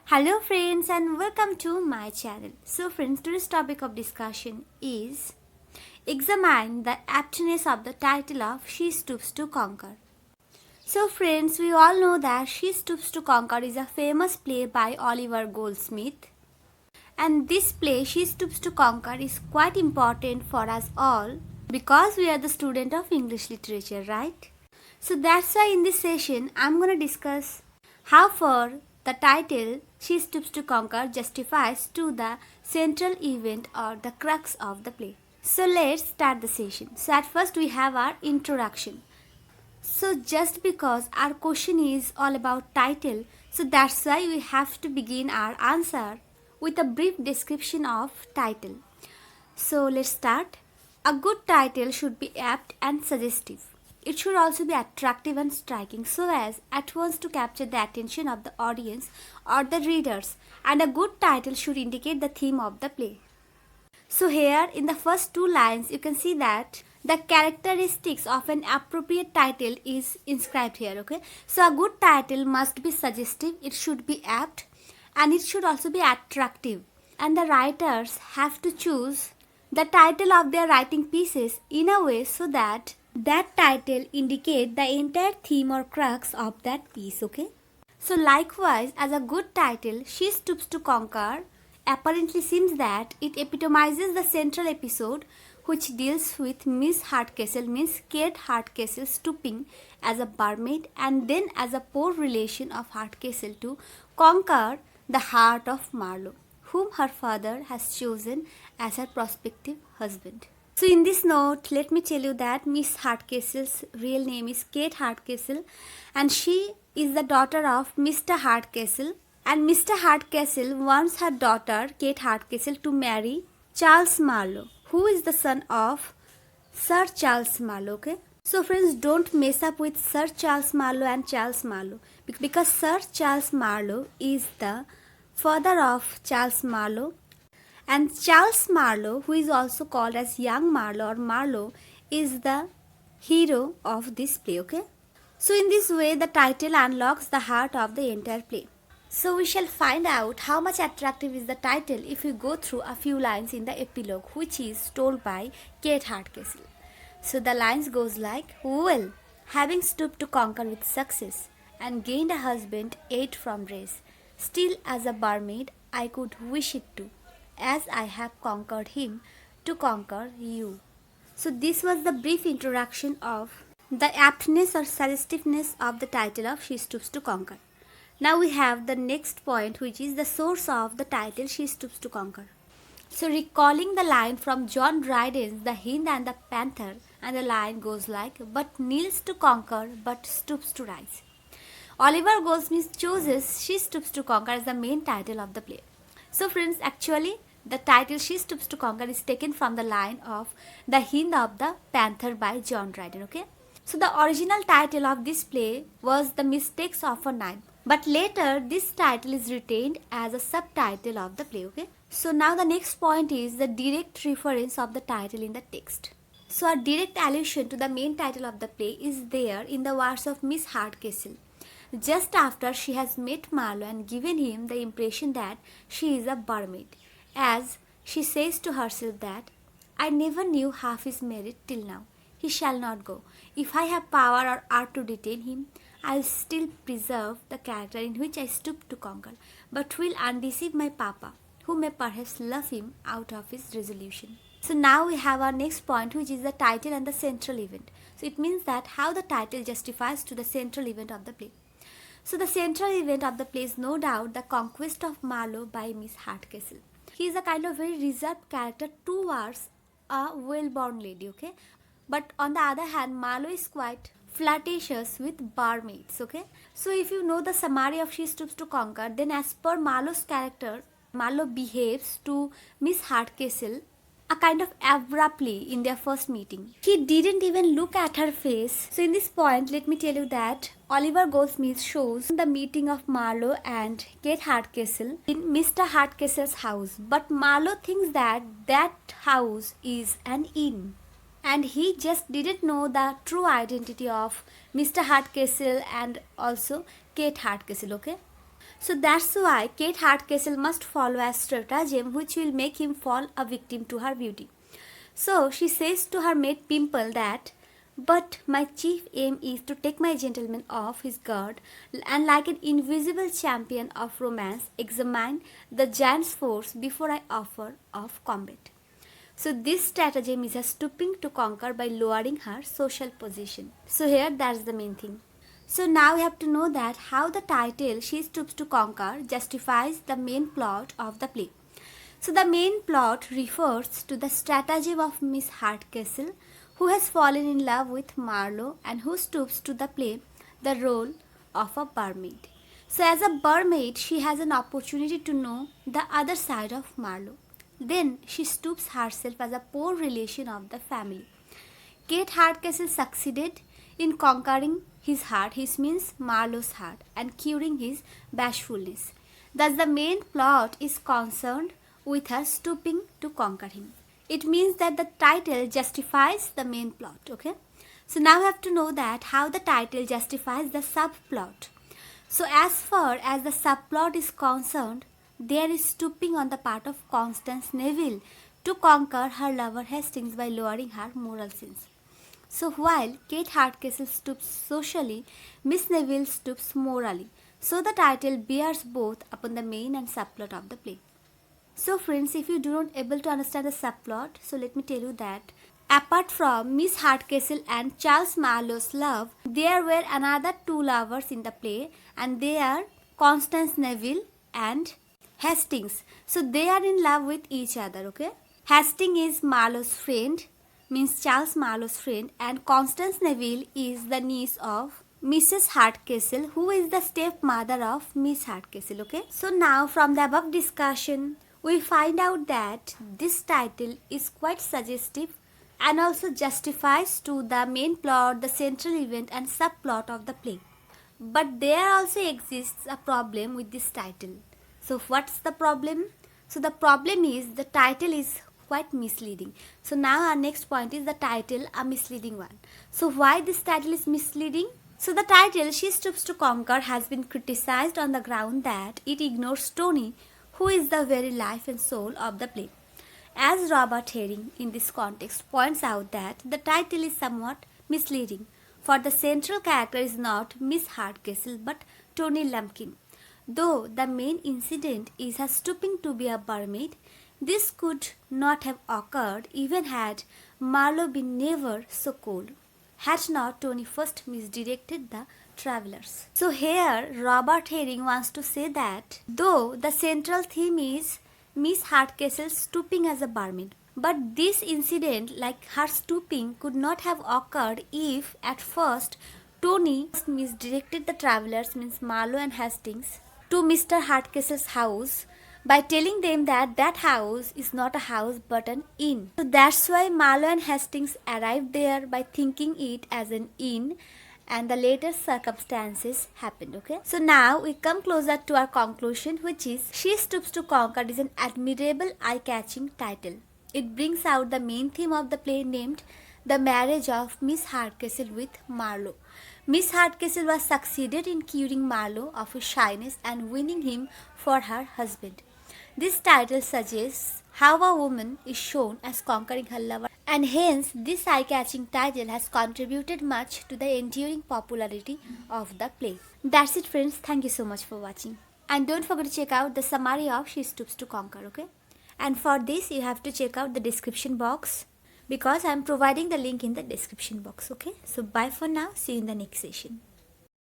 Hello friends and welcome to my channel. So friends, today's topic of discussion is examine the aptness of the title of She Stoops to Conquer. So friends, we all know that She Stoops to Conquer is a famous play by Oliver Goldsmith. And this play, She Stoops to Conquer, is quite important for us all because we are the student of English literature, right? So that's why in this session, I'm going to discuss how far the title She Stoops to Conquer justifies to the central event or the crux of the play. So let's start the session. So at first we have our introduction. So just because our question is all about title, so that's why we have to begin our answer with a brief description of title. So let's start. A good title should be apt and suggestive. It should also be attractive and striking so as at once to capture the attention of the audience or the readers, and a good title should indicate the theme of the play. So here in the first two lines you can see that the characteristics of an appropriate title is inscribed here, okay? So a good title must be suggestive, it should be apt, and it should also be attractive. And the writers have to choose the title of their writing pieces in a way so that that title indicate the entire theme or crux of that piece, okay? So likewise, as a good title, She Stoops to Conquer apparently seems that it epitomizes the central episode which deals with Miss Hardcastle, means Kate Hardcastle stooping as a barmaid and then as a poor relation of Hardcastle to conquer the heart of Marlowe, whom her father has chosen as her prospective husband. So in this note, let me tell you that Miss Hardcastle's real name is Kate Hardcastle and she is the daughter of Mr. Hardcastle, and Mr. Hardcastle wants her daughter Kate Hardcastle to marry Charles Marlowe, who is the son of Sir Charles Marlowe, okay? So friends, don't mess up with Sir Charles Marlowe and Charles Marlowe because Sir Charles Marlowe is the father of Charles Marlowe, and Charles Marlowe, who is also called as Young Marlowe or Marlowe, is the hero of this play, okay? So in this way, the title unlocks the heart of the entire play. So we shall find out how much attractive is the title if we go through a few lines in the epilogue, which is told by Kate Hardcastle. So the lines goes like, well, having stooped to conquer with success and gained a husband eight from race, still as a barmaid I could wish it to, as I have conquered him, to conquer you. So this was the brief introduction of the aptness or suggestiveness of the title of She Stoops to Conquer. Now we have the next point, which is the source of the title She Stoops to Conquer. So recalling the line from John Dryden's The Hind and the Panther, and the line goes like, but kneels to conquer but stoops to rise. Oliver Goldsmith chooses She Stoops to Conquer as the main title of the play. So friends, actually the title She Stoops to Conquer is taken from the line of The Hind of the Panther by John Dryden, okay? So the original title of this play was The Mistakes of a Nymph, but later this title is retained as a subtitle of the play, okay? So now the next point is the direct reference of the title in the text. So a direct allusion to the main title of the play is there in the words of Miss Hardcastle, just after she has met Marlowe and given him the impression that she is a barmaid, as she says to herself that I never knew half his merit till now. He shall not go. If I have power or art to detain him, I will still preserve the character in which I stoop to conquer, but will undeceive my papa, who may perhaps love him out of his resolution. So now we have our next point, which is the title and the central event. So it means that how the title justifies to the central event of the play. So the central event of the play is no doubt the conquest of Marlowe by Miss Hardcastle. He is a kind of very reserved character towards a well-born lady, okay? But on the other hand, Marlowe is quite flirtatious with barmaids, okay? So if you know the summary of She Stoops to Conquer, then as per Marlowe's character, Marlowe behaves to Miss Hardcastle a kind of abruptly in their first meeting. He didn't even look at her face. So in this point, let me tell you that Oliver Goldsmith shows the meeting of Marlowe and Kate Hardcastle in Mr. Hardcastle's house. But Marlowe thinks that that house is an inn, and he just didn't know the true identity of Mr. Hardcastle and also Kate Hardcastle, okay? So that's why Kate Hardcastle must follow a stratagem which will make him fall a victim to her beauty. So she says to her mate Pimple that, "But my chief aim is to take my gentleman off his guard and, like an invisible champion of romance, examine the giant's force before I offer of combat." So this stratagem is a stooping to conquer by lowering her social position. So here that's the main thing. So now we have to know that how the title She Stoops to Conquer justifies the main plot of the play. So the main plot refers to the stratagem of Miss Hardcastle, who has fallen in love with Marlowe and who stoops to play the role of a barmaid. So as a barmaid, she has an opportunity to know the other side of Marlowe. Then she stoops herself as a poor relation of the family. Kate Hardcastle succeeded in conquering his heart, his means Marlowe's heart, and curing his bashfulness. Thus the main plot is concerned with her stooping to conquer him. It means that the title justifies the main plot, okay? So now we have to know that how the title justifies the subplot. So as far as the subplot is concerned, there is stooping on the part of Constance Neville to conquer her lover Hastings by lowering her moral sins. So while Kate Hardcastle stoops socially, Miss Neville stoops morally. So the title bears both upon the main and subplot of the play. So friends, if you do not able to understand the subplot, so let me tell you that apart from Miss Hardcastle and Charles Marlowe's love, there were another two lovers in the play, and they are Constance Neville and Hastings. So they are in love with each other, okay? Hastings is Marlowe's friend, means Charles Marlowe's friend, and Constance Neville is the niece of Mrs. Hardcastle, who is the stepmother of Miss Hardcastle, okay? So now from the above discussion, we find out that this title is quite suggestive and also justifies to the main plot, the central event and subplot of the play. But there also exists a problem with this title. So what's the problem? So the problem is the title is quite misleading. So now our next point is the title a misleading one. So why this title is misleading? So the title She Stoops to Conquer has been criticized on the ground that it ignores Tony, who is the very life and soul of the play. As Robert Herring in this context points out that the title is somewhat misleading, for the central character is not Miss Hardcastle but Tony Lumpkin. Though the main incident is her stooping to be a barmaid, this could not have occurred even had Marlowe been never so cold, had not Tony first misdirected the travelers. So here Robert Herring wants to say that though the central theme is Miss Hardcastle stooping as a barmaid, but this incident, like her stooping, could not have occurred if at first Tony misdirected the travelers, means Marlowe and Hastings, to Mr. Hardcastle's house by telling them that that house is not a house but an inn. So that's why Marlowe and Hastings arrived there by thinking it as an inn, and the later circumstances happened, okay? So now we come closer to our conclusion, which is She Stoops to Conquer is an admirable eye-catching title. It brings out the main theme of the play, named the marriage of Miss Hardcastle with Marlowe. Miss Hardcastle was succeeded in curing Marlowe of his shyness and winning him for her husband. This title suggests how a woman is shown as conquering her lover, and hence this eye-catching title has contributed much to the enduring popularity of the play. That's it friends, thank you so much for watching. And don't forget to check out the summary of She Stoops to Conquer, okay? And for this you have to check out the description box, because I am providing the link in the description box, okay? So bye for now, see you in the next session.